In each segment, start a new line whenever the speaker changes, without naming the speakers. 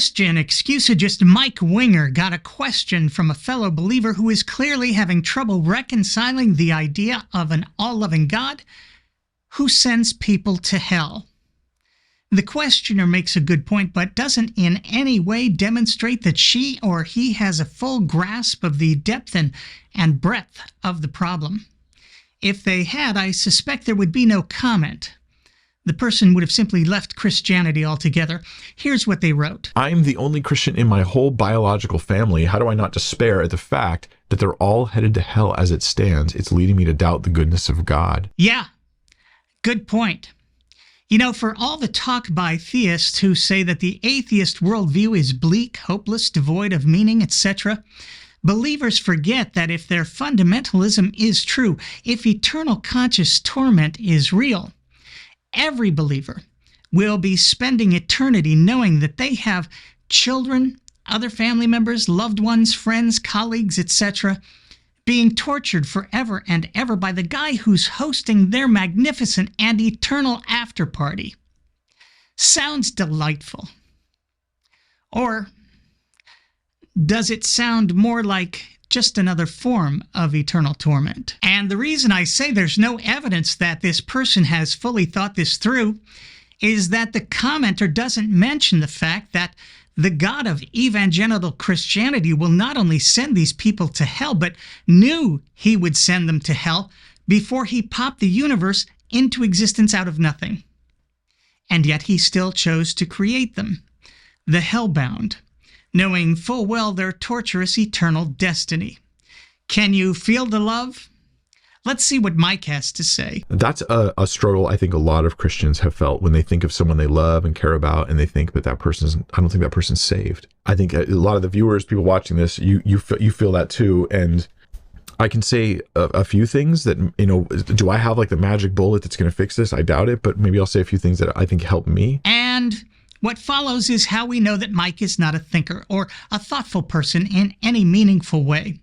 Christian excusagist Mike Winger got a question from a fellow believer who is clearly having trouble reconciling the idea of an all-loving God who sends people to hell. The questioner makes a good point, but doesn't in any way demonstrate that she or he has a full grasp of the depth and breadth of the problem. If they had, I suspect there would be no comment. The person would have simply left Christianity altogether. Here's what they wrote.
I'm the only Christian in my whole biological family. How do I not despair at the fact that they're all headed to hell as it stands? It's leading me to doubt the goodness of God.
Yeah, good point. You know, for all the talk by theists who say that the atheist worldview is bleak, hopeless, devoid of meaning, etc., believers forget that if their fundamentalism is true, if eternal conscious torment is real, every believer will be spending eternity knowing that they have children, other family members, loved ones, friends, colleagues, etc., being tortured forever and ever by the guy who's hosting their magnificent and eternal after-party. Sounds delightful. Or does it sound more like just another form of eternal torment? And the reason I say there's no evidence that this person has fully thought this through is that the commenter doesn't mention the fact that the God of evangelical Christianity will not only send these people to hell, but knew he would send them to hell before he popped the universe into existence out of nothing. And yet he still chose to create them, the hellbound, knowing full well their torturous eternal destiny. Can you feel the love? Let's see what Mike has to say.
That's a struggle I think a lot of Christians have felt when they think of someone they love and care about, and they think that I don't think that person's saved. I think a lot of the viewers, people watching this, you feel that too. And I can say a few things that, do I have like the magic bullet that's going to fix this? I doubt it, but maybe I'll say a few things that I think help me.
And what follows is how we know that Mike is not a thinker or a thoughtful person in any meaningful way.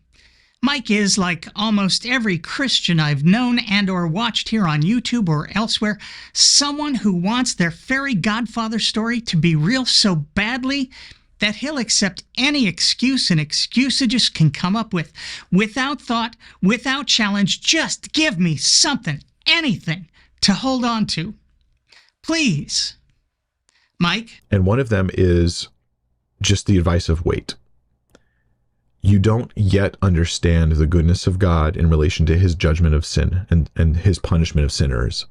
Mike is, like almost every Christian I've known and or watched here on YouTube or elsewhere, someone who wants their fairy godfather story to be real so badly that he'll accept any excuse an excusagist can come up with, without thought, without challenge. Just give me something, anything to hold on to. Please. Mike?
And one of them is just the advice of wait. You don't yet understand the goodness of God in relation to his judgment of sin and his punishment of sinners.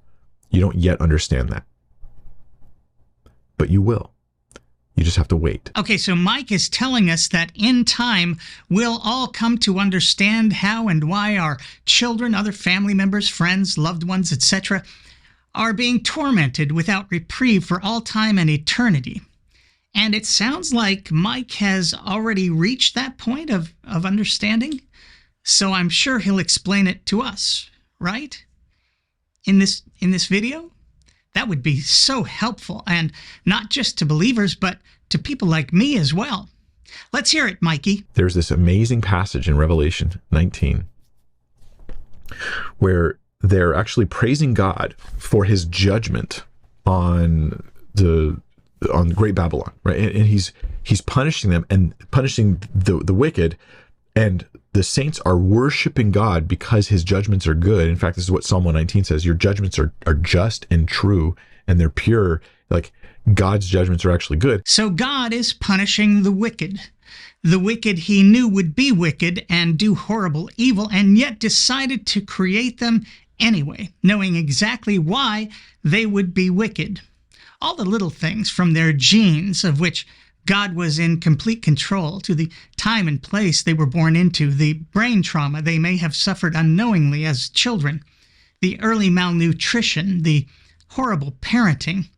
You don't yet understand that. But you will. You just have to wait.
Okay, so Mike is telling us that in time, we'll all come to understand how and why our children, other family members, friends, loved ones, etc., are being tormented without reprieve for all time and eternity. And it sounds like Mike has already reached that point of understanding, so I'm sure he'll explain it to us, right? In this video? That would be so helpful, and not just to believers, but to people like me as well. Let's hear it, Mikey.
There's this amazing passage in Revelation 19 where they're actually praising God for his judgment on Great Babylon, right? And he's punishing them and punishing the wicked, and the saints are worshiping God because his judgments are good. In fact, this is what Psalm 119 says: your judgments are just and true, and they're pure. Like, God's judgments are actually good.
So God is punishing the wicked he knew would be wicked and do horrible evil, and yet decided to create them anyway, knowing exactly why they would be wicked. All the little things, from their genes, of which God was in complete control, to the time and place they were born into, the brain trauma they may have suffered unknowingly as children, the early malnutrition, the horrible parenting,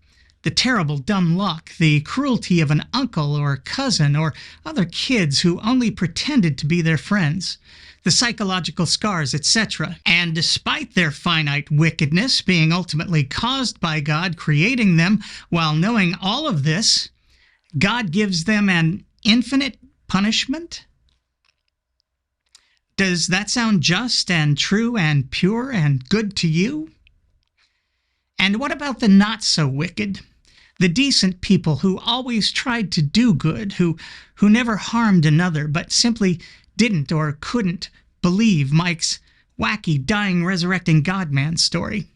the terrible dumb luck, the cruelty of an uncle or cousin or other kids who only pretended to be their friends, the psychological scars, etc. And despite their finite wickedness being ultimately caused by God creating them, while knowing all of this, God gives them an infinite punishment? Does that sound just and true and pure and good to you? And what about the not so wicked? The decent people who always tried to do good, who never harmed another, but simply didn't or couldn't believe Mike's wacky, dying, resurrecting God-man story.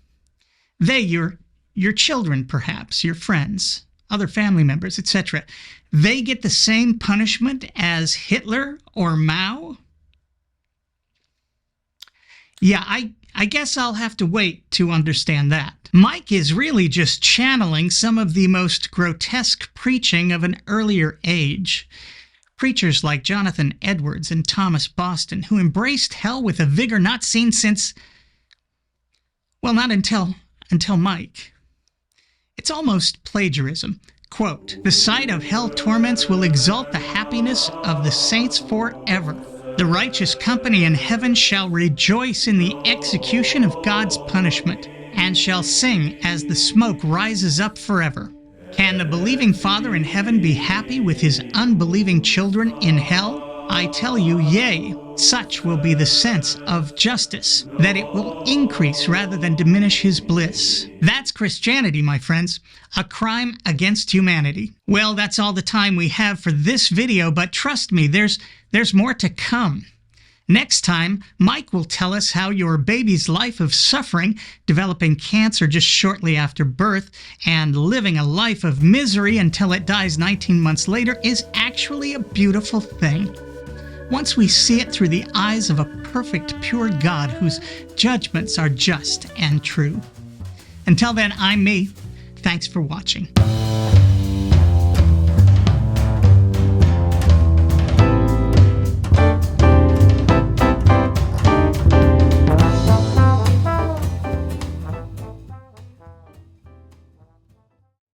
They, your children perhaps, your friends, other family members, etc., they get the same punishment as Hitler or Mao? Yeah, I guess I'll have to wait to understand that. Mike is really just channeling some of the most grotesque preaching of an earlier age. Preachers like Jonathan Edwards and Thomas Boston, who embraced hell with a vigor not seen since, well, not until Mike. It's almost plagiarism. Quote, "The sight of hell torments will exalt the happiness of the saints forever. The righteous company in heaven shall rejoice in the execution of God's punishment, and shall sing as the smoke rises up forever. Can the believing Father in heaven be happy with his unbelieving children in hell? I tell you, yea, such will be the sense of justice, that it will increase rather than diminish his bliss." That's Christianity, my friends, a crime against humanity. Well, that's all the time we have for this video, but trust me, there's more to come. Next time, Mike will tell us how your baby's life of suffering, developing cancer just shortly after birth, and living a life of misery until it dies 19 months later is actually a beautiful thing. Once we see it through the eyes of a perfect, pure God whose judgments are just and true. Until then, I'm me. Thanks for watching.